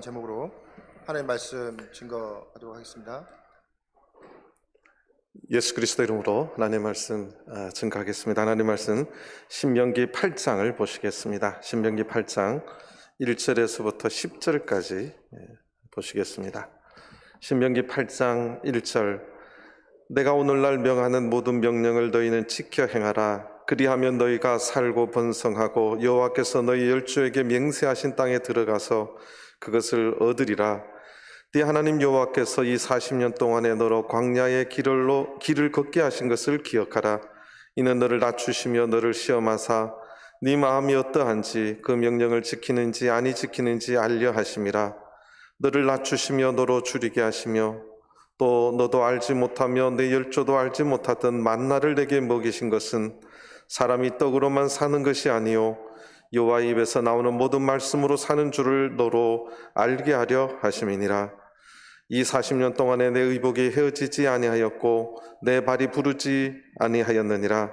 제목으로 하나님의 말씀 증거하도록 하겠습니다. 예수 그리스도 이름으로 하나님의 말씀 증거하겠습니다. 하나님의 말씀 신명기 8장을 보시겠습니다. 신명기 8장 1절에서부터 10절까지 보시겠습니다. 신명기 8장 1절 내가 오늘날 명하는 모든 명령을 너희는 지켜 행하라. 그리하면 너희가 살고 번성하고 여호와께서 너희 열조에게 맹세하신 땅에 들어가서 그것을 얻으리라. 네 하나님 여호와께서 이 40년 동안에 너로 광야의 길을 걷게 하신 것을 기억하라. 이는 너를 낮추시며 너를 시험하사 네 마음이 어떠한지 그 명령을 지키는지 아니 지키는지 알려 하심이라. 너를 낮추시며 너로 줄이게 하시며 또 너도 알지 못하며 내 열조도 알지 못하던 만나를 내게 먹이신 것은 사람이 떡으로만 사는 것이 아니요 여호와의 입에서 나오는 모든 말씀으로 사는 줄을 너로 알게 하려 하심이니라. 이 40년 동안에 내 의복이 헤어지지 아니하였고 내 발이 부르지 아니하였느니라.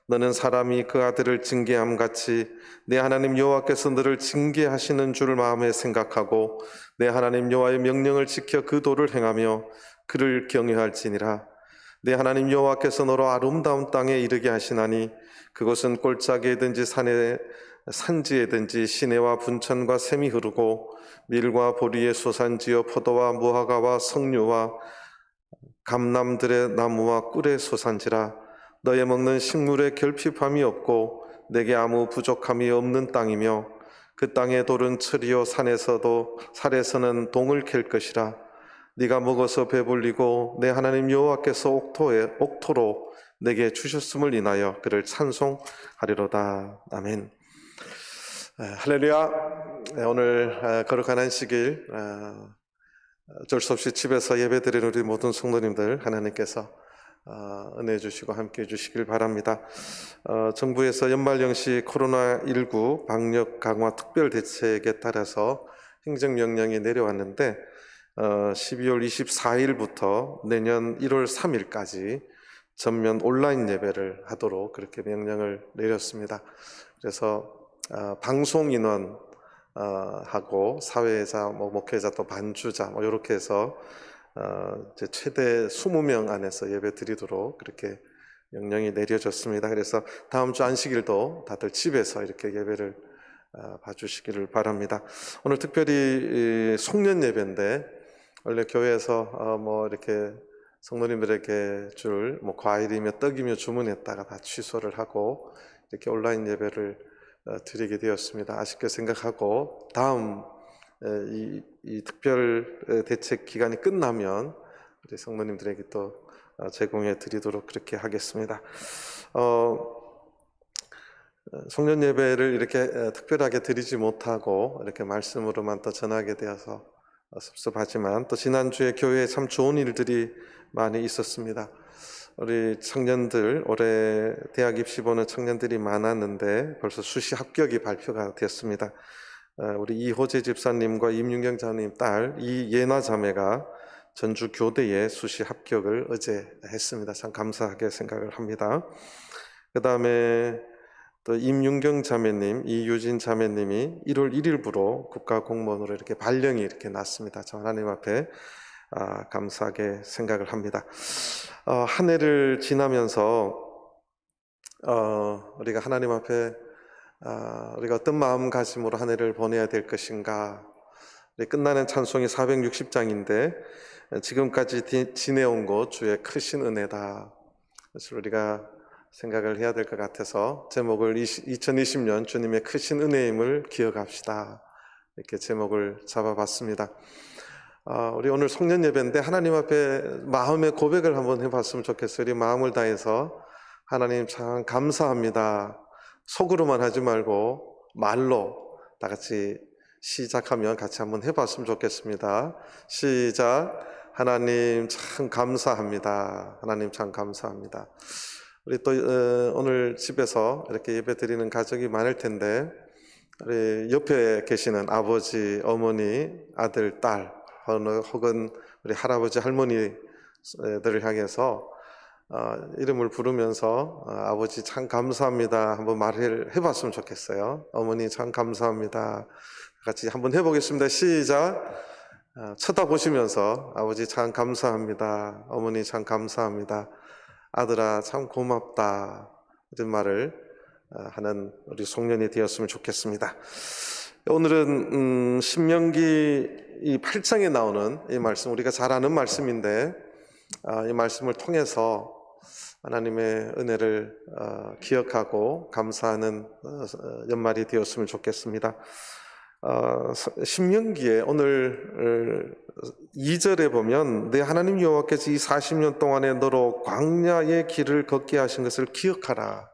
너는 사람이 그 아들을 징계함 같이 내 하나님 여호와께서 너를 징계하시는 줄 마음에 생각하고 내 하나님 여호와의 명령을 지켜 그 도를 행하며 그를 경외할지니라. 내 하나님 여호와께서 너로 아름다운 땅에 이르게 하시나니 그곳은 골짜기에든지 산지에든지 시내와 분천과 샘이 흐르고 밀과 보리의 소산지어 포도와 무화과와 석류와 감람들의 나무와 꿀의 소산지라. 너의 먹는 식물에 결핍함이 없고 내게 아무 부족함이 없는 땅이며 그 땅의 돌은 철이요 산에서는 동을 캘 것이라. 네가 먹어서 배불리고 내 하나님 여호와께서 옥토로 내게 주셨음을 인하여 그를 찬송하리로다. 아멘. 할렐루야. 오늘 거룩한 안식일 어쩔 수 없이 집에서 예배드리는 우리 모든 성도님들 하나님께서 은혜 주시고 함께 해주시길 바랍니다. 정부에서 연말연시 코로나19 방역 강화 특별대책에 따라서 행정명령이 내려왔는데 12월 24일부터 내년 1월 3일까지 전면 온라인 예배를 하도록 그렇게 명령을 내렸습니다. 그래서 방송 인원 하고 사회자, 목회자 또 반주자 이렇게 해서 이제 최대 20명 안에서 예배 드리도록 그렇게 명령이 내려졌습니다. 그래서 다음 주 안식일도 다들 집에서 이렇게 예배를 봐주시기를 바랍니다. 오늘 특별히 송년 예배인데 원래 교회에서 이렇게 성도님들에게 줄 과일이며 떡이며 주문했다가 다 취소를 하고 이렇게 온라인 예배를 드리게 되었습니다. 아쉽게 생각하고 다음 이 특별 대책 기간이 끝나면 우리 성도님들에게 또 제공해 드리도록 그렇게 하겠습니다. 송년 예배를 이렇게 특별하게 드리지 못하고 이렇게 말씀으로만 또 전하게 되어서 섭섭하지만 또 지난주에 교회에 참 좋은 일들이 많이 있었습니다. 우리 청년들 올해 대학 입시 보는 청년들이 많았는데 벌써 수시 합격이 발표가 됐습니다. 우리 이호재 집사님과 임윤경 자매님 딸 이예나 자매가 전주 교대에 수시 합격을 어제 했습니다. 참 감사하게 생각을 합니다. 그 다음에 또 임윤경 자매님, 이유진 자매님이 1월 1일부로 국가공무원으로 이렇게 발령이 이렇게 났습니다. 저 하나님 앞에 감사하게 생각을 합니다. 한 해를 지나면서 우리가 하나님 앞에 우리가 어떤 마음가짐으로 한 해를 보내야 될 것인가. 끝나는 찬송이 460장인데 지금까지 지내온 것 주의 크신 은혜다. 그래서 우리가 생각을 해야 될 것 같아서 제목을 2020년 주님의 크신 은혜임을 기억합시다. 이렇게 제목을 잡아봤습니다. 우리 오늘 송년 예배인데 하나님 앞에 마음의 고백을 한번 해봤으면 좋겠어요. 우리 마음을 다해서 하나님 참 감사합니다. 속으로만 하지 말고 말로 다 같이 시작하면 같이 한번 해봤으면 좋겠습니다. 시작. 하나님 참 감사합니다. 하나님 참 감사합니다. 우리 또 오늘 집에서 이렇게 예배 드리는 가족이 많을 텐데 우리 옆에 계시는 아버지, 어머니, 아들, 딸 혹은 우리 할아버지, 할머니들을 향해서 이름을 부르면서 아버지 참 감사합니다 한번 말을 해봤으면 좋겠어요. 어머니 참 감사합니다. 같이 한번 해보겠습니다. 시작. 쳐다보시면서 아버지 참 감사합니다. 어머니 참 감사합니다. 아들아 참 고맙다. 이런 말을 하는 우리 송년이 되었으면 좋겠습니다. 오늘은 신명기 이 8장에 나오는 이 말씀, 우리가 잘 아는 말씀인데 이 말씀을 통해서 하나님의 은혜를 기억하고 감사하는 연말이 되었으면 좋겠습니다. 신명기에 오늘 2절에 보면 내 하나님 여호와께서 이 40년 동안에 너로 광야의 길을 걷게 하신 것을 기억하라.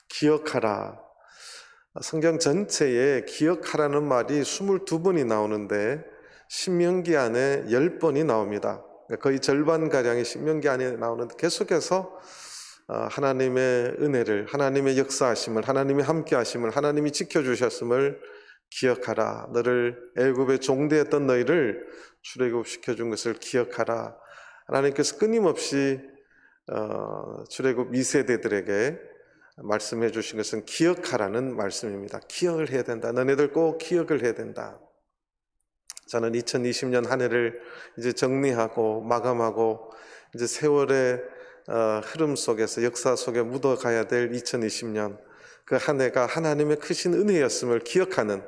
기억하라. 성경 전체에 기억하라는 말이 22번이 나오는데 신명기 안에 10번이 나옵니다. 거의 절반가량이 신명기 안에 나오는데 계속해서 하나님의 은혜를, 하나님의 역사하심을, 하나님의 함께하심을, 하나님이 지켜주셨음을 기억하라. 너를 애굽에 종되었던 너희를 출애굽시켜준 것을 기억하라. 하나님께서 끊임없이 출애굽 2세대들에게 말씀해 주신 것은 기억하라는 말씀입니다. 기억을 해야 된다. 너네들 꼭 기억을 해야 된다. 저는 2020년 한 해를 이제 정리하고 마감하고 이제 세월의 흐름 속에서 역사 속에 묻어가야 될 2020년 그 한 해가 하나님의 크신 은혜였음을 기억하는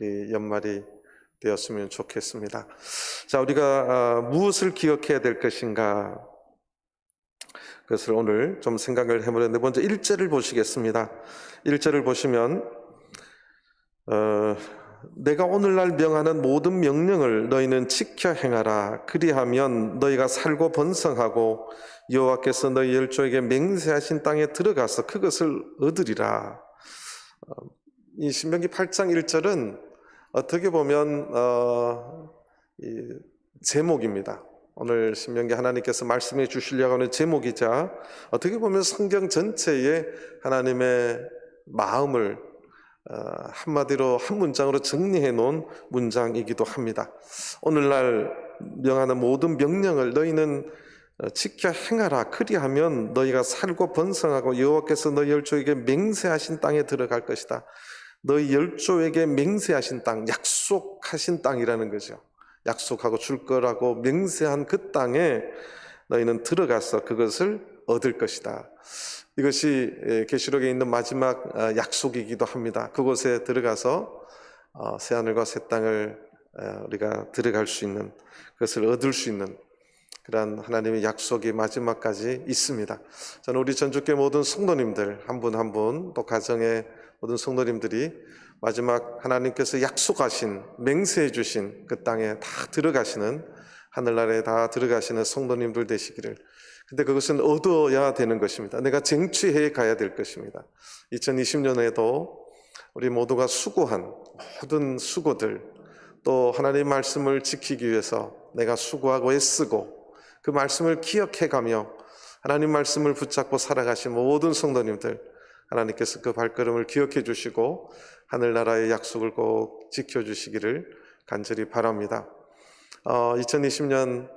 우리 연말이 되었으면 좋겠습니다. 자, 우리가 무엇을 기억해야 될 것인가? 그것을 오늘 좀 생각을 해보는데 먼저 1절을 보시겠습니다. 1절을 보시면 내가 오늘날 명하는 모든 명령을 너희는 지켜 행하라. 그리하면 너희가 살고 번성하고 여호와께서 너희 열조에게 맹세하신 땅에 들어가서 그것을 얻으리라. 이 신명기 8장 1절은 어떻게 보면 이 제목입니다. 오늘 신명기 하나님께서 말씀해 주시려고 하는 제목이자 어떻게 보면 성경 전체에 하나님의 마음을 한마디로 한 문장으로 정리해 놓은 문장이기도 합니다. 오늘날 명하는 모든 명령을 너희는 지켜 행하라. 그리하면 너희가 살고 번성하고 여호와께서 너희 열조에게 맹세하신 땅에 들어갈 것이다. 너희 열조에게 맹세하신 땅, 약속하신 땅이라는 거죠. 약속하고 줄 거라고 맹세한 그 땅에 너희는 들어가서 그것을 얻을 것이다. 이것이 계시록에 있는 마지막 약속이기도 합니다. 그곳에 들어가서 새하늘과 새 땅을 우리가 들어갈 수 있는, 그것을 얻을 수 있는 그러한 하나님의 약속이 마지막까지 있습니다. 저는 우리 전주교회 모든 성도님들 한 분 한 분 또 가정의 모든 성도님들이 마지막 하나님께서 약속하신 맹세해 주신 그 땅에 다 들어가시는, 하늘나라에 다 들어가시는 성도님들 되시기를. 근데 그것은 얻어야 되는 것입니다. 내가 쟁취해 가야 될 것입니다. 2020년에도 우리 모두가 수고한 모든 수고들, 또 하나님의 말씀을 지키기 위해서 내가 수고하고 애쓰고 그 말씀을 기억해 가며 하나님 말씀을 붙잡고 살아가신 모든 성도님들, 하나님께서 그 발걸음을 기억해 주시고 하늘나라의 약속을 꼭 지켜주시기를 간절히 바랍니다. 2020년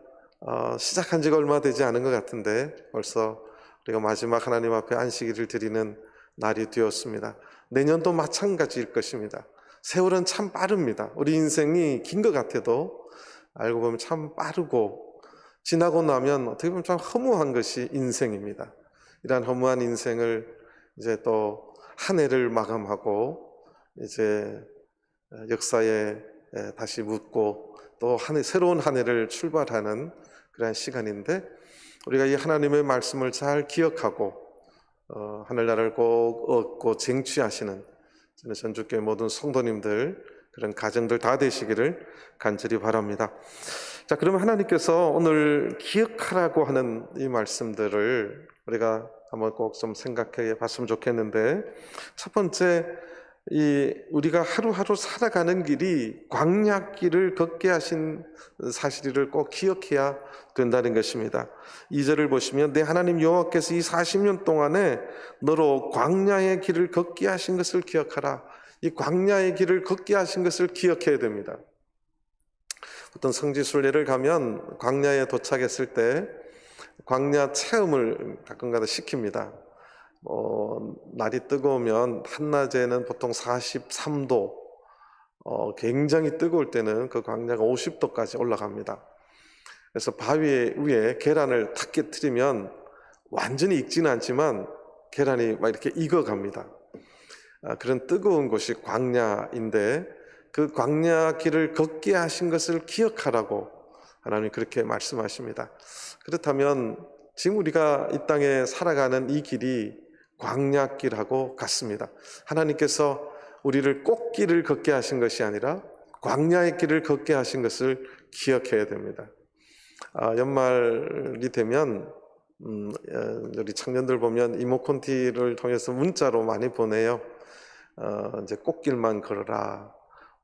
시작한 지가 얼마 되지 않은 것 같은데 벌써 우리가 마지막 하나님 앞에 안식일을 드리는 날이 되었습니다. 내년도 마찬가지일 것입니다. 세월은 참 빠릅니다. 우리 인생이 긴 것 같아도 알고 보면 참 빠르고 지나고 나면 어떻게 보면 참 허무한 것이 인생입니다. 이러한 허무한 인생을 이제 또 한 해를 마감하고 이제 역사에 다시 묻고 또 새로운 한 해를 출발하는 그런 시간인데 우리가 이 하나님의 말씀을 잘 기억하고 하늘나라를 꼭 얻고 쟁취하시는 저는 전주교회 모든 성도님들 그런 가정들 다 되시기를 간절히 바랍니다. 자, 그러면 하나님께서 오늘 기억하라고 하는 이 말씀들을 우리가 한번 꼭 좀 생각해 봤으면 좋겠는데 첫 번째 우리가 하루하루 살아가는 길이 광야길을 걷게 하신 사실을 꼭 기억해야 된다는 것입니다. 2절을 보시면 내 하나님 여호와께서 이 40년 동안에 너로 광야의 길을 걷게 하신 것을 기억하라. 이 광야의 길을 걷게 하신 것을 기억해야 됩니다. 어떤 성지순례를 가면 광야에 도착했을 때 광야 체험을 가끔가다 시킵니다. 날이 뜨거우면 한낮에는 보통 43도, 굉장히 뜨거울 때는 그 광야가 50도까지 올라갑니다. 그래서 바위 위에 계란을 탁 깨뜨리면 완전히 익지는 않지만 계란이 막 이렇게 익어갑니다. 그런 뜨거운 곳이 광야인데 그 광야 길을 걷게 하신 것을 기억하라고 하나님 그렇게 말씀하십니다. 그렇다면 지금 우리가 이 땅에 살아가는 이 길이 광야길하고 같습니다. 하나님께서 우리를 꽃길을 걷게 하신 것이 아니라 광야의 길을 걷게 하신 것을 기억해야 됩니다. 연말이 되면 우리 청년들 보면 이모콘티를 통해서 문자로 많이 보내요. 이제 꽃길만 걸어라.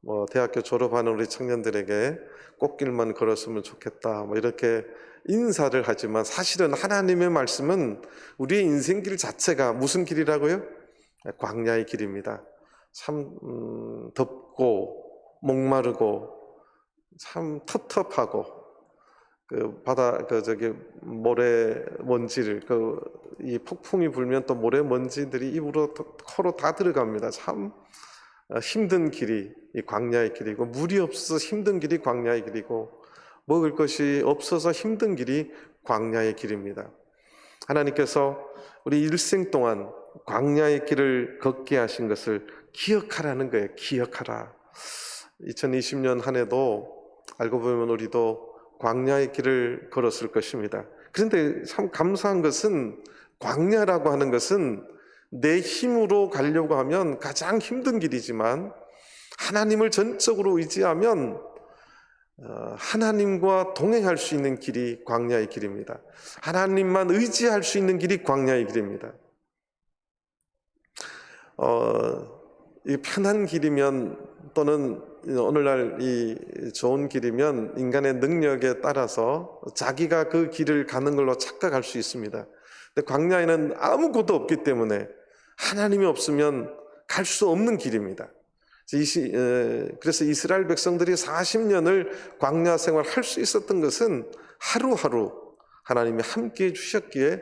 뭐 대학교 졸업하는 우리 청년들에게 꽃길만 걸었으면 좋겠다. 뭐 이렇게 인사를 하지만 사실은 하나님의 말씀은 우리의 인생길 자체가 무슨 길이라고요? 광야의 길입니다. 참 덥고 목마르고 참 텁텁하고 그 바다 모래 먼지를 이 폭풍이 불면 또 모래 먼지들이 입으로 코로 다 들어갑니다. 참 힘든 길이 이 광야의 길이고 물이 없어서 힘든 길이 광야의 길이고 먹을 것이 없어서 힘든 길이 광야의 길입니다. 하나님께서 우리 일생 동안 광야의 길을 걷게 하신 것을 기억하라는 거예요. 기억하라. 2020년 한 해도 알고 보면 우리도 광야의 길을 걸었을 것입니다. 그런데 참 감사한 것은 광야라고 하는 것은 내 힘으로 가려고 하면 가장 힘든 길이지만 하나님을 전적으로 의지하면 하나님과 동행할 수 있는 길이 광야의 길입니다. 하나님만 의지할 수 있는 길이 광야의 길입니다. 이 편한 길이면 또는 오늘날 이 좋은 길이면 인간의 능력에 따라서 자기가 그 길을 가는 걸로 착각할 수 있습니다. 근데 광야에는 아무것도 없기 때문에 하나님이 없으면 갈 수 없는 길입니다. 그래서 이스라엘 백성들이 40년을 광야 생활 할 수 있었던 것은 하루하루 하나님이 함께 해 주셨기에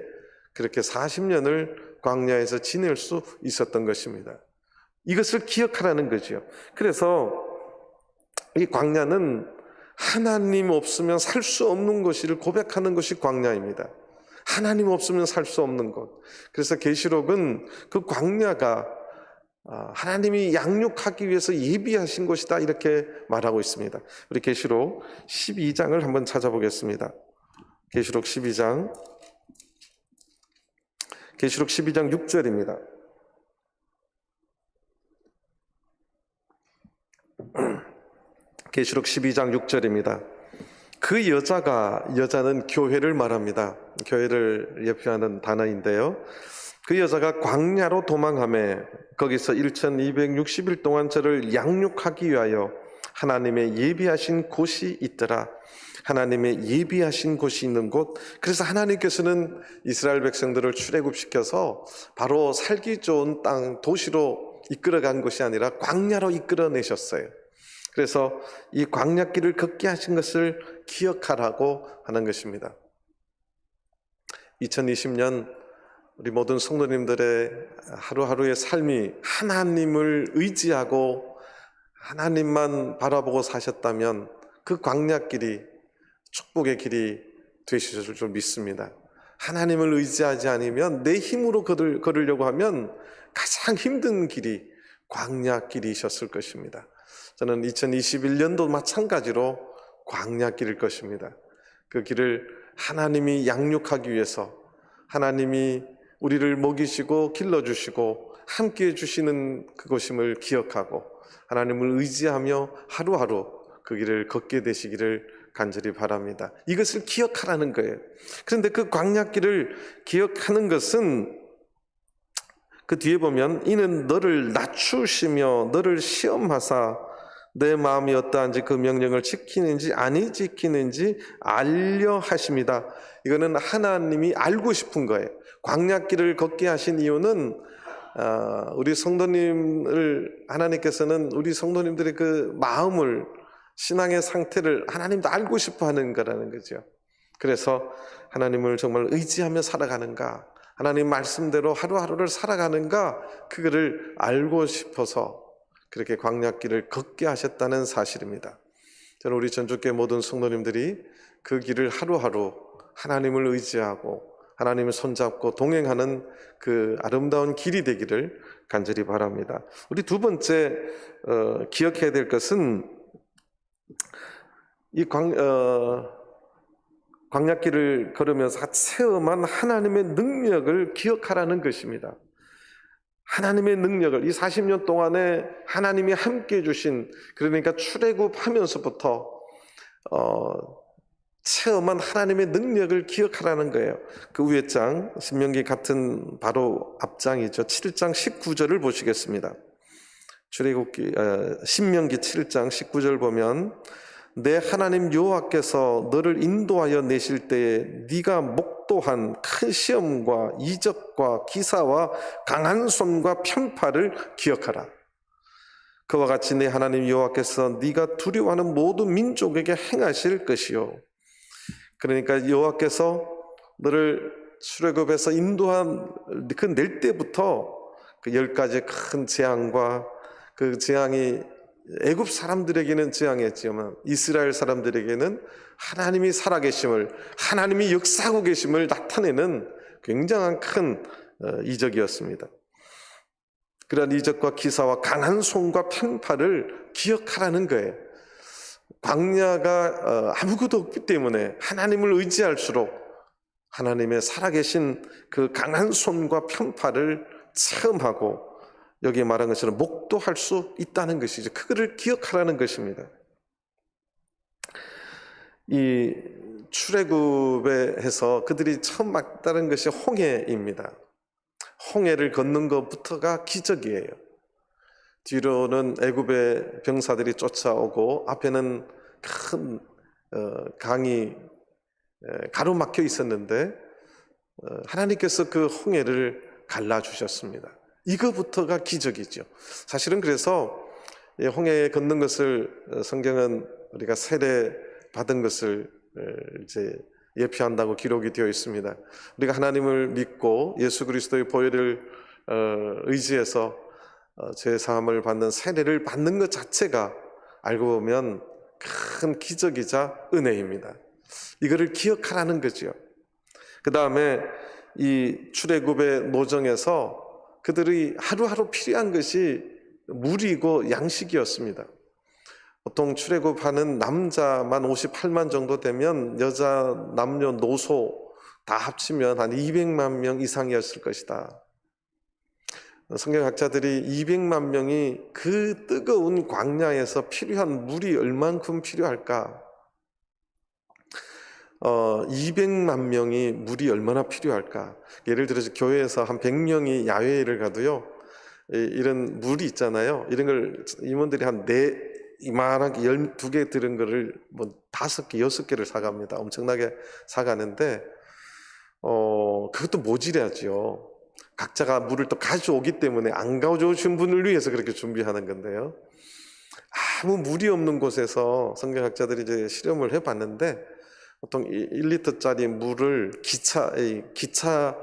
그렇게 40년을 광야에서 지낼 수 있었던 것입니다. 이것을 기억하라는 거죠. 그래서 이 광야는 하나님 없으면 살 수 없는 것을 고백하는 것이 광야입니다. 하나님 없으면 살 수 없는 것. 그래서 계시록은 그 광야가 하나님이 양육하기 위해서 예비하신 것이다 이렇게 말하고 있습니다. 우리 계시록 12장을 한번 찾아보겠습니다. 계시록 12장 6절입니다. 계시록 12장 6절입니다. 그 여자는 교회를 말합니다. 교회를 예표하는 단어인데요. 그 여자가 광야로 도망하며 거기서 1260일 동안 저를 양육하기 위하여 하나님의 예비하신 곳이 있더라. 하나님의 예비하신 곳이 있는 곳. 그래서 하나님께서는 이스라엘 백성들을 출애굽시켜서 바로 살기 좋은 땅 도시로 이끌어간 것이 아니라 광야로 이끌어내셨어요. 그래서 이 광야길을 걷게 하신 것을 기억하라고 하는 것입니다. 2020년 우리 모든 성도님들의 하루하루의 삶이 하나님을 의지하고 하나님만 바라보고 사셨다면 그 광야길이 축복의 길이 되실 줄 믿습니다. 하나님을 의지하지 않으면 내 힘으로 걸으려고 하면 가장 힘든 길이 광야길이셨을 것입니다. 저는 2021년도 마찬가지로 광야길일 것입니다. 그 길을 하나님이 양육하기 위해서 하나님이 우리를 먹이시고 길러주시고 함께해 주시는 그것임을 기억하고 하나님을 의지하며 하루하루 그 길을 걷게 되시기를 간절히 바랍니다. 이것을 기억하라는 거예요. 그런데 그 광야길을 기억하는 것은 그 뒤에 보면 이는 너를 낮추시며 너를 시험하사 내 마음이 어떠한지 그 명령을 지키는지 아니 지키는지 알려 하십니다. 이거는 하나님이 알고 싶은 거예요. 광야길을 걷게 하신 이유는 우리 성도님을 하나님께서는 우리 성도님들의 그 마음을 신앙의 상태를 하나님도 알고 싶어 하는 거라는 거죠. 그래서 하나님을 정말 의지하며 살아가는가, 하나님 말씀대로 하루하루를 살아가는가, 그거를 알고 싶어서 그렇게 광야길을 걷게 하셨다는 사실입니다. 저는 우리 전주교회 모든 성도님들이 그 길을 하루하루 하나님을 의지하고 하나님을 손잡고 동행하는 그 아름다운 길이 되기를 간절히 바랍니다. 우리 두 번째 기억해야 될 것은 이 광야길을 걸으면서 체험한 하나님의 능력을 기억하라는 것입니다. 하나님의 능력을 이 40년 동안에 하나님이 함께해 주신, 그러니까 출애굽하면서부터 체험한 하나님의 능력을 기억하라는 거예요. 그 위에 장 신명기 같은 바로 앞장이죠. 7장 19절을 보시겠습니다. 신명기 7장 19절 보면 내 하나님 여호와께서 너를 인도하여 내실 때에 네가 목도한 큰 시험과 이적과 기사와 강한 손과 편파를 기억하라. 그와 같이 내 하나님 여호와께서 네가 두려워하는 모든 민족에게 행하실 것이요. 그러니까 여호와께서 너를 출애굽에서 인도한 그 낼 때부터 그 10가지 큰 재앙과 그 재앙이 애굽 사람들에게는 재앙이었지만 이스라엘 사람들에게는 하나님이 살아계심을, 하나님이 역사하고 계심을 나타내는 굉장한 큰 이적이었습니다. 그러한 이적과 기사와 강한 손과 편파를 기억하라는 거예요. 광야가 아무것도 없기 때문에 하나님을 의지할수록 하나님의 살아계신 그 강한 손과 편파를 체험하고 여기에 말한 것처럼 목도할 수 있다는 것이죠. 그거를 기억하라는 것입니다. 이 출애굽에 해서 그들이 처음 막다른 것이 홍해입니다. 홍해를 걷는 것부터가 기적이에요. 뒤로는 애굽의 병사들이 쫓아오고 앞에는 큰 강이 가로막혀 있었는데 하나님께서 그 홍해를 갈라주셨습니다. 이거부터가 기적이죠. 사실은 그래서 홍해에 걷는 것을 성경은 우리가 세례 받은 것을 이제 예표한다고 기록이 되어 있습니다. 우리가 하나님을 믿고 예수 그리스도의 보혈을 의지해서 죄 사함을 받는 세례를 받는 것 자체가 알고 보면 큰 기적이자 은혜입니다. 이거를 기억하라는 거죠. 그 다음에 이 출애굽의 노정에서 그들이 하루하루 필요한 것이 물이고 양식이었습니다. 보통 출애굽하는 남자만 58만 정도 되면 여자, 남녀, 노소 다 합치면 한 200만 명 이상이었을 것이다. 성경학자들이 200만 명이 그 뜨거운 광야에서 필요한 물이 얼만큼 필요할까? 200만 명이 물이 얼마나 필요할까? 예를 들어서 교회에서 한 100명이 야외를 가도요, 이런 물이 있잖아요. 이런 걸 임원들이 한 이만하게 12개 들은 거를 뭐 5개, 6개를 사갑니다. 엄청나게 사가는데, 그것도 모자라죠. 각자가 물을 또 가져오기 때문에 안 가져오신 분을 위해서 그렇게 준비하는 건데요. 아무 물이 없는 곳에서 성경학자들이 이제 실험을 해봤는데, 보통 1리터짜리 물을 기차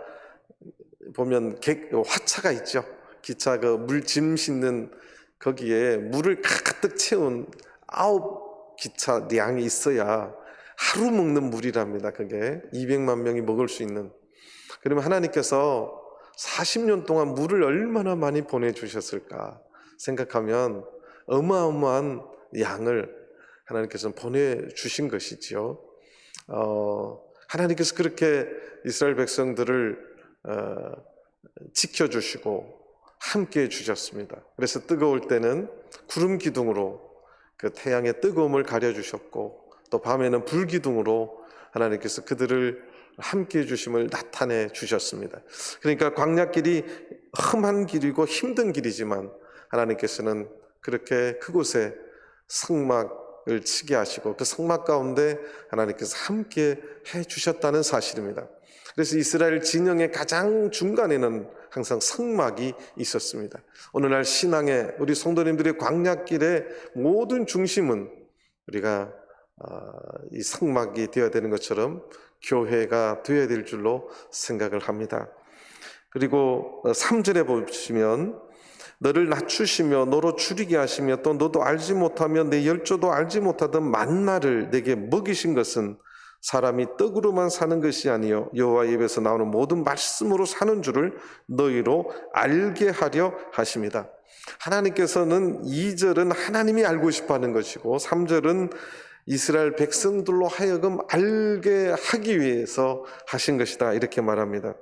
보면 화차가 있죠. 기차 그 물짐 싣는 거기에 물을 가득 채운 9기차 량이 있어야 하루 먹는 물이랍니다. 그게 200만 명이 먹을 수 있는. 그러면 하나님께서 40년 동안 물을 얼마나 많이 보내주셨을까 생각하면 어마어마한 양을 하나님께서 보내주신 것이지요. 하나님께서 그렇게 이스라엘 백성들을 지켜주시고 함께 해주셨습니다. 그래서 뜨거울 때는 구름 기둥으로 그 태양의 뜨거움을 가려주셨고, 또 밤에는 불 기둥으로 하나님께서 그들을 함께 해주심을 나타내 주셨습니다. 그러니까 광야길이 험한 길이고 힘든 길이지만 하나님께서는 그렇게 그곳에 성막을 치게 하시고 그 성막 가운데 하나님께서 함께 해주셨다는 사실입니다. 그래서 이스라엘 진영의 가장 중간에는 항상 성막이 있었습니다. 오늘날 신앙의 우리 성도님들의 광야길의 모든 중심은 우리가 이 성막이 되어야 되는 것처럼 교회가 되어야 될 줄로 생각을 합니다. 그리고 3절에 보시면 너를 낮추시며 너로 줄이게 하시며 또 너도 알지 못하며 내 열조도 알지 못하던 만나를 내게 먹이신 것은 사람이 떡으로만 사는 것이 아니요 여호와의 입에서 나오는 모든 말씀으로 사는 줄을 너희로 알게 하려 하십니다. 하나님께서는 2절은 하나님이 알고 싶어하는 것이고 3절은 이스라엘 백성들로 하여금 알게 하기 위해서 하신 것이다, 이렇게 말합니다.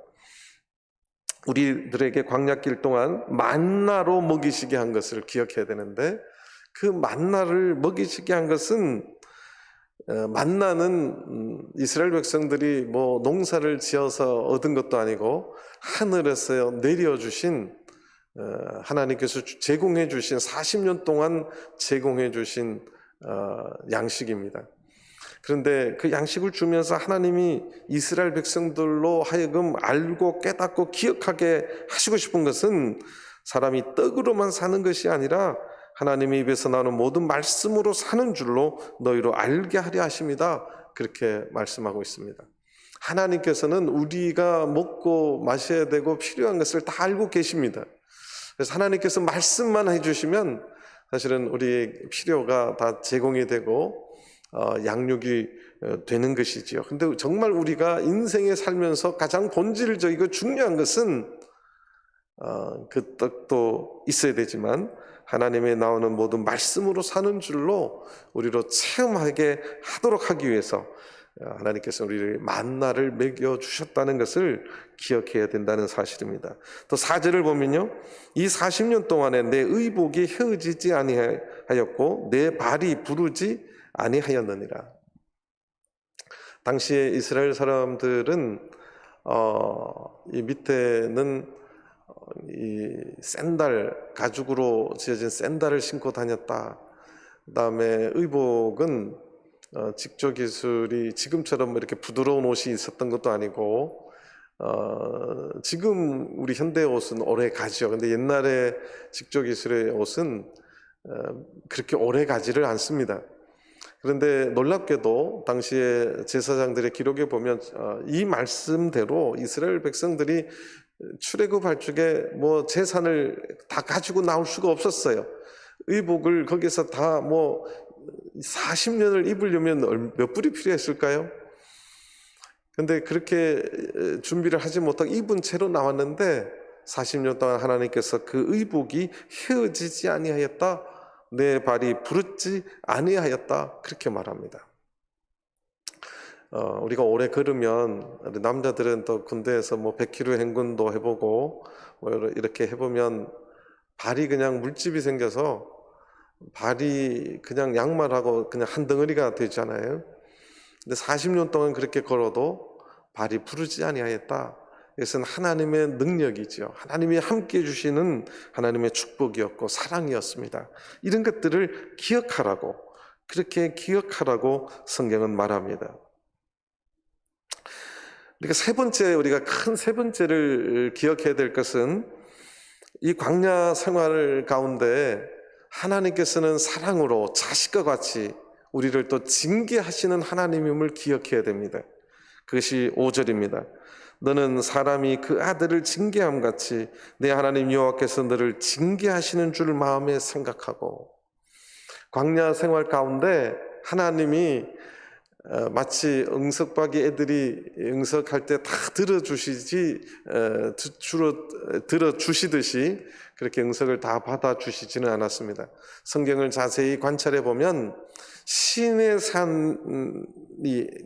우리들에게 광야길 동안 만나로 먹이시게 한 것을 기억해야 되는데, 그 만나를 먹이시게 한 것은 만나는 이스라엘 백성들이 뭐 농사를 지어서 얻은 것도 아니고 하늘에서 내려주신 하나님께서 제공해 주신 40년 동안 제공해 주신 양식입니다. 그런데 그 양식을 주면서 하나님이 이스라엘 백성들로 하여금 알고 깨닫고 기억하게 하시고 싶은 것은 사람이 떡으로만 사는 것이 아니라 하나님의 입에서 나오는 모든 말씀으로 사는 줄로 너희로 알게 하려 하십니다, 그렇게 말씀하고 있습니다. 하나님께서는 우리가 먹고 마셔야 되고 필요한 것을 다 알고 계십니다. 그래서 하나님께서 말씀만 해주시면 사실은 우리의 필요가 다 제공이 되고 양육이 되는 것이지요. 근데 정말 우리가 인생에 살면서 가장 본질적이고 중요한 것은 그 떡도 있어야 되지만 하나님의 나오는 모든 말씀으로 사는 줄로 우리로 체험하게 하도록 하기 위해서 하나님께서 우리를 만나를 먹여주셨다는 것을 기억해야 된다는 사실입니다. 또 4절을 보면요, 이 40년 동안에 내 의복이 헤어지지 아니하였고 내 발이 부르지 아니하였느니라. 당시에 이스라엘 사람들은 이 밑에는 이 샌들, 가죽으로 지어진 샌들을 신고 다녔다. 그 다음에 의복은 직조 기술이 지금처럼 이렇게 부드러운 옷이 있었던 것도 아니고 지금 우리 현대 옷은 오래 가죠. 근데 옛날에 직조 기술의 옷은 그렇게 오래 가지를 않습니다. 그런데 놀랍게도 당시에 제사장들의 기록에 보면 이 말씀대로 이스라엘 백성들이 출애굽할 적에 뭐 제산을 다 가지고 나올 수가 없었어요. 의복을 거기서 다 뭐 40년을 입으려면 몇 불이 필요했을까요? 근데 그렇게 준비를 하지 못하고 입은 채로 나왔는데 40년 동안 하나님께서 그 의복이 헤어지지 아니하였다, 내 발이 부르지 아니하였다, 그렇게 말합니다. 우리가 오래 걸으면 남자들은 또 군대에서 뭐 100km 행군도 해보고 뭐 이렇게 해보면 발이 그냥 물집이 생겨서 발이 그냥 양말하고 그냥 한 덩어리가 되잖아요. 근데 40년 동안 그렇게 걸어도 발이 부르지 아니하였다. 이것은 하나님의 능력이죠. 하나님이 함께 해주시는 하나님의 축복이었고 사랑이었습니다. 이런 것들을 기억하라고, 그렇게 기억하라고 성경은 말합니다. 그러니까 세 번째, 우리가 큰 세 번째를 기억해야 될 것은 이 광야 생활 가운데 하나님께서는 사랑으로 자식과 같이 우리를 또 징계하시는 하나님임을 기억해야 됩니다. 그것이 5절입니다. 너는 사람이 그 아들을 징계함 같이 내 하나님 여호와께서 너를 징계하시는 줄 마음에 생각하고. 광야 생활 가운데 하나님이 마치 응석박이 애들이 응석할 때 다 들어주시듯이 그렇게 응석을 다 받아주시지는 않았습니다. 성경을 자세히 관찰해 보면 신의 산이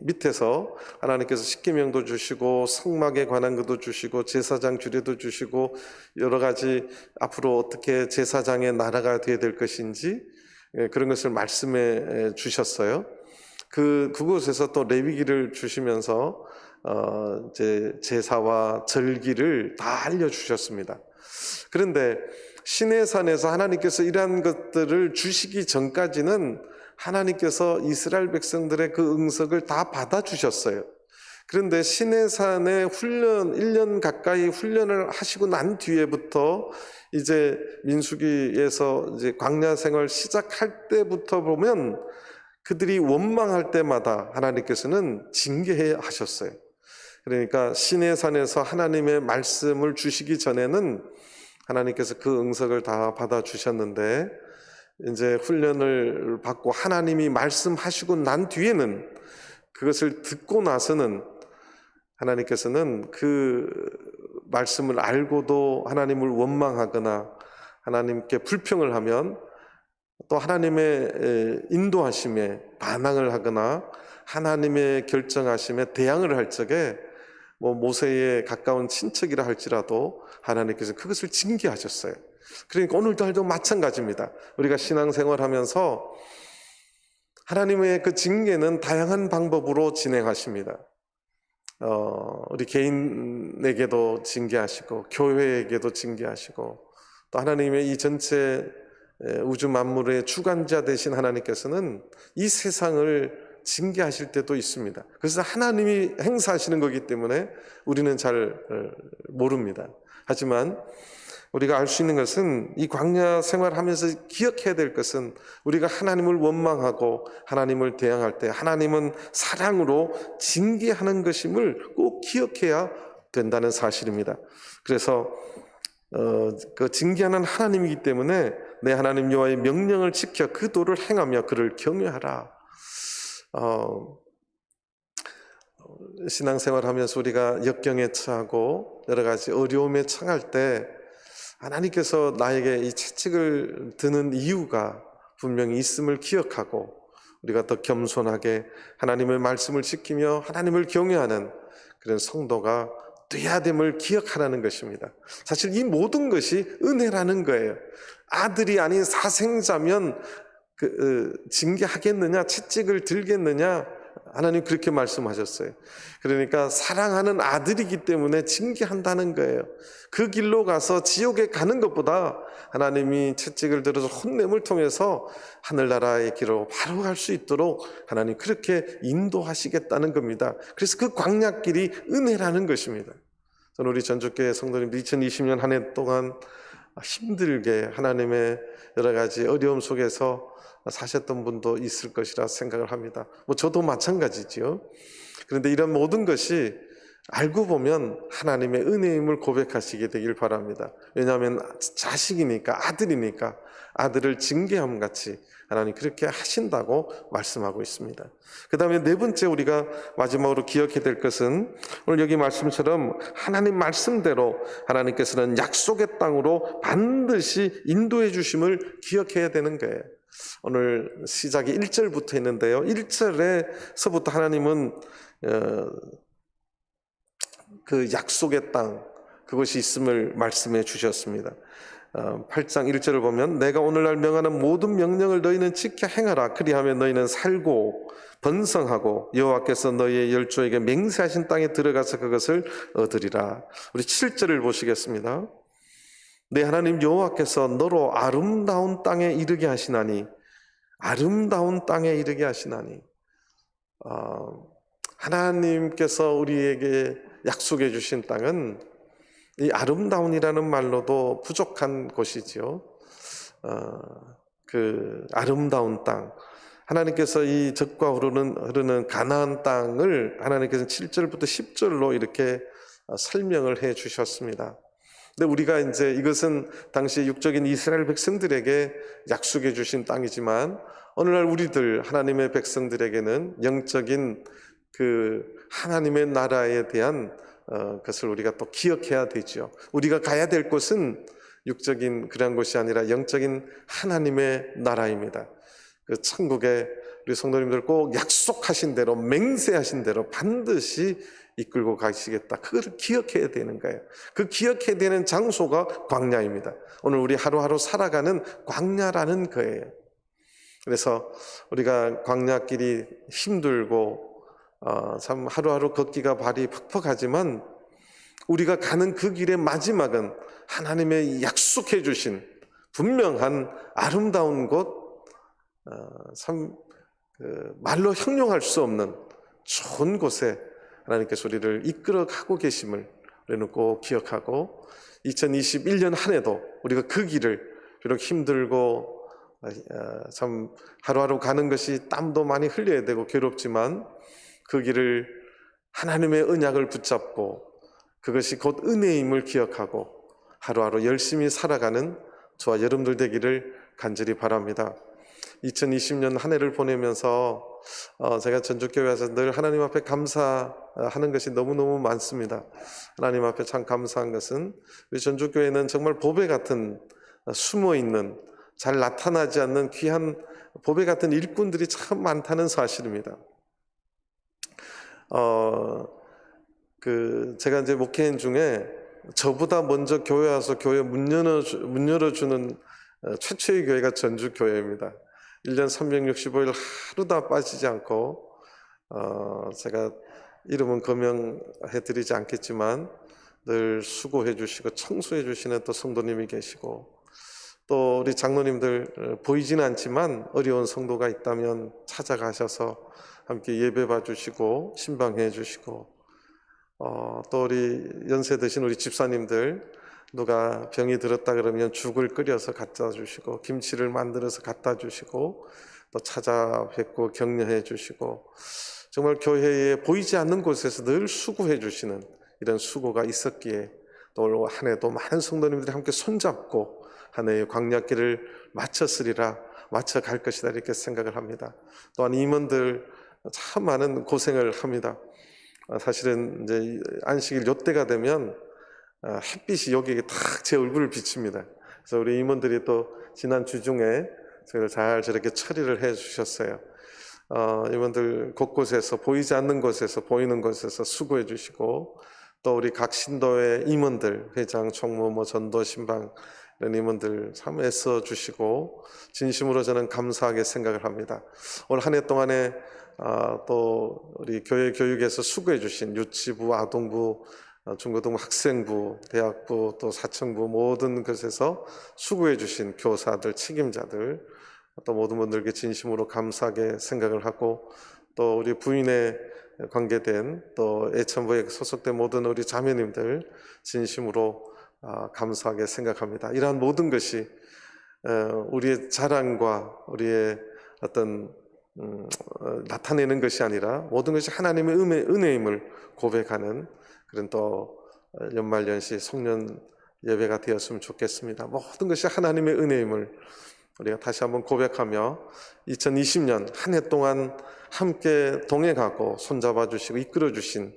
밑에서 하나님께서 십계명도 주시고 성막에 관한 것도 주시고 제사장 규례도 주시고 여러 가지 앞으로 어떻게 제사장의 나라가 되어야 될 것인지 그런 것을 말씀해 주셨어요. 그곳에서 또 레위기를 주시면서 이제 제사와 절기를 다 알려주셨습니다. 그런데 시내산에서 하나님께서 이러한 것들을 주시기 전까지는 하나님께서 이스라엘 백성들의 그 응석을 다 받아주셨어요. 그런데 시내산의 훈련, 1년 가까이 훈련을 하시고 난 뒤에부터 이제 민수기에서 이제 광야 생활 시작할 때부터 보면 그들이 원망할 때마다 하나님께서는 징계해 하셨어요. 그러니까 시내산에서 하나님의 말씀을 주시기 전에는 하나님께서 그 응석을 다 받아주셨는데 이제 훈련을 받고 하나님이 말씀하시고 난 뒤에는 그것을 듣고 나서는 하나님께서는 그 말씀을 알고도 하나님을 원망하거나 하나님께 불평을 하면 또 하나님의 인도하심에 반항을 하거나 하나님의 결정하심에 대항을 할 적에 모세의 가까운 친척이라 할지라도 하나님께서 그것을 징계하셨어요. 그러니까 오늘날도 마찬가지입니다. 우리가 신앙생활하면서 하나님의 그 징계는 다양한 방법으로 진행하십니다. 우리 개인에게도 징계하시고 교회에게도 징계하시고 또 하나님의 이 전체 우주 만물의 주관자 되신 하나님께서는 이 세상을 징계하실 때도 있습니다. 그래서 하나님이 행사하시는 거기 때문에 우리는 잘 모릅니다. 하지만 우리가 알 수 있는 것은 이 광야 생활하면서 기억해야 될 것은 우리가 하나님을 원망하고 하나님을 대항할 때 하나님은 사랑으로 징계하는 것임을 꼭 기억해야 된다는 사실입니다. 그래서 그 징계하는 하나님이기 때문에 내 하나님 여호와의 명령을 지켜 그 도를 행하며 그를 경외하라. 신앙생활하면서 우리가 역경에 처하고 여러 가지 어려움에 처할 때 하나님께서 나에게 이 채찍을 드는 이유가 분명히 있음을 기억하고 우리가 더 겸손하게 하나님의 말씀을 지키며 하나님을 경외하는 그런 성도가 돼야 됨을 기억하라는 것입니다. 사실 이 모든 것이 은혜라는 거예요. 아들이 아닌 사생자면 징계하겠느냐, 채찍을 들겠느냐, 하나님 그렇게 말씀하셨어요. 그러니까 사랑하는 아들이기 때문에 징계한다는 거예요. 그 길로 가서 지옥에 가는 것보다 하나님이 채찍을 들어서 혼냄을 통해서 하늘나라의 길로 바로 갈 수 있도록 하나님 그렇게 인도하시겠다는 겁니다. 그래서 그 광야길이 은혜라는 것입니다. 저는 우리 전주교회 성도님 2020년 한 해 동안 힘들게 하나님의 여러 가지 어려움 속에서 사셨던 분도 있을 것이라 생각을 합니다. 저도 마찬가지지요. 그런데 이런 모든 것이 알고 보면 하나님의 은혜임을 고백하시게 되길 바랍니다. 왜냐하면 자식이니까, 아들이니까 아들을 징계함 같이 하나님 그렇게 하신다고 말씀하고 있습니다. 그 다음에 네 번째 우리가 마지막으로 기억해야 될 것은 오늘 여기 말씀처럼 하나님 말씀대로 하나님께서는 약속의 땅으로 반드시 인도해 주심을 기억해야 되는 거예요. 오늘 시작이 1절부터 있는데요. 1절에서부터 하나님은 그 약속의 땅, 그것이 있음을 말씀해 주셨습니다. 8장 1절을 보면 내가 오늘날 명하는 모든 명령을 너희는 지켜 행하라. 그리하면 너희는 살고 번성하고 여호와께서 너희의 열조에게 맹세하신 땅에 들어가서 그것을 얻으리라. 우리 7절을 보시겠습니다. 내 하나님 여호와께서 너로 아름다운 땅에 이르게 하시나니, 아름다운 땅에 이르게 하시나니, 하나님께서 우리에게 약속해 주신 땅은 이 아름다운이라는 말로도 부족한 곳이지요. 그 아름다운 땅, 하나님께서 이 젖과 흐르는 가나안 땅을 하나님께서 7절부터 10절로 이렇게 설명을 해 주셨습니다. 근데 우리가 이제 이것은 당시 육적인 이스라엘 백성들에게 약속해 주신 땅이지만 오늘날 우리들 하나님의 백성들에게는 영적인 그 하나님의 나라에 대한 것을 우리가 또 기억해야 되죠. 우리가 가야 될 곳은 육적인 그런 곳이 아니라 영적인 하나님의 나라입니다. 그 천국에 우리 성도님들 꼭 약속하신 대로, 맹세하신 대로 반드시 이끌고 가시겠다. 그걸 기억해야 되는 거예요. 그 기억해야 되는 장소가 광야입니다. 오늘 우리 하루하루 살아가는 광야라는 거예요. 그래서 우리가 광야길이 힘들고 참 하루하루 걷기가 발이 퍽퍽하지만 우리가 가는 그 길의 마지막은 하나님의 약속해 주신 분명한 아름다운 곳, 참 말로 형용할 수 없는 좋은 곳에 하나님께서 우리를 이끌어 가고 계심을 우리는 꼭 기억하고 2021년 한 해도 우리가 그 길을 비록 힘들고 참 하루하루 가는 것이 땀도 많이 흘려야 되고 괴롭지만 그 길을 하나님의 언약을 붙잡고 그것이 곧 은혜임을 기억하고 하루하루 열심히 살아가는 저와 여러분들 되기를 간절히 바랍니다. 2020년 한 해를 보내면서 제가 전주교회에서 늘 하나님 앞에 감사하는 것이 너무너무 많습니다. 하나님 앞에 참 감사한 것은 우리 전주교회는 정말 보배 같은 숨어있는 잘 나타나지 않는 귀한 보배 같은 일꾼들이 참 많다는 사실입니다. 제가 이제 목회인 중에 저보다 먼저 교회 와서 교회 문 열어주는 최초의 교회가 전주교회입니다. 1년 365일 하루 다 빠지지 않고 제가 이름은 거명해드리지 않겠지만 늘 수고해 주시고 청소해 주시는 또 성도님이 계시고 또 우리 장로님들 보이지는 않지만 어려운 성도가 있다면 찾아가셔서 함께 예배 봐주시고 신방해 주시고 또 우리 연세 드신 우리 집사님들 누가 병이 들었다 그러면 죽을 끓여서 갖다 주시고 김치를 만들어서 갖다 주시고 또 찾아뵙고 격려해 주시고 정말 교회에 보이지 않는 곳에서 늘 수고해 주시는 이런 수고가 있었기에 또 올 한 해도 많은 성도님들이 함께 손잡고 한 해의 광야길을 마쳤으리라 마쳐갈 것이다 이렇게 생각을 합니다. 또한 임원들 참 많은 고생을 합니다. 사실은 이제 안식일 요때가 되면 햇빛이 여기에 딱 제 얼굴을 비칩니다. 그래서 우리 임원들이 또 지난 주중에 저를 잘 저렇게 처리를 해 주셨어요. 임원들 곳곳에서 보이지 않는 곳에서 보이는 곳에서 수고해 주시고 또 우리 각 신도의 임원들 회장, 총무, 전도, 신방 이런 임원들 참 애써 주시고 진심으로 저는 감사하게 생각을 합니다. 올 한 해 동안에 또 우리 교회 교육에서 수고해 주신 유치부, 아동부, 중고등부 학생부, 대학부, 또 사청부 모든 것에서 수고해 주신 교사들, 책임자들 또 모든 분들께 진심으로 감사하게 생각을 하고 또 우리 부인에 관계된 또 애천부에 소속된 모든 우리 자매님들 진심으로 감사하게 생각합니다. 이러한 모든 것이 우리의 자랑과 우리의 어떤 나타내는 것이 아니라 모든 것이 하나님의 은혜임을 고백하는 그런 또 연말연시 송년 예배가 되었으면 좋겠습니다. 모든 것이 하나님의 은혜임을 우리가 다시 한번 고백하며 2020년 한 해 동안 함께 동행하고 손잡아 주시고 이끌어 주신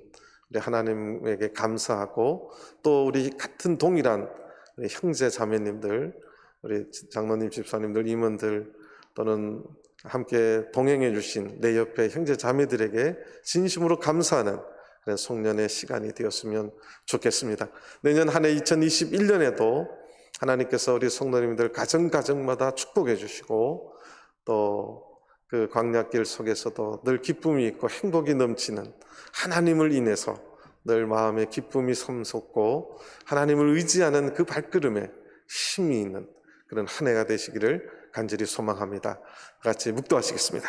우리 하나님에게 감사하고 또 우리 같은 동일한 우리 형제 자매님들 우리 장로님 집사님들 임원들 또는 함께 동행해 주신 내 옆에 형제 자매들에게 진심으로 감사하는 그런 송년의 시간이 되었으면 좋겠습니다. 내년 한 해 2021년에도 하나님께서 우리 성도님들 가정마다 축복해 주시고 또 그 광야길 속에서도 늘 기쁨이 있고 행복이 넘치는 하나님을 인해서 늘 마음에 기쁨이 샘솟고 하나님을 의지하는 그 발걸음에 힘이 있는 그런 한 해가 되시기를 간절히 소망합니다. 같이 묵도하시겠습니다.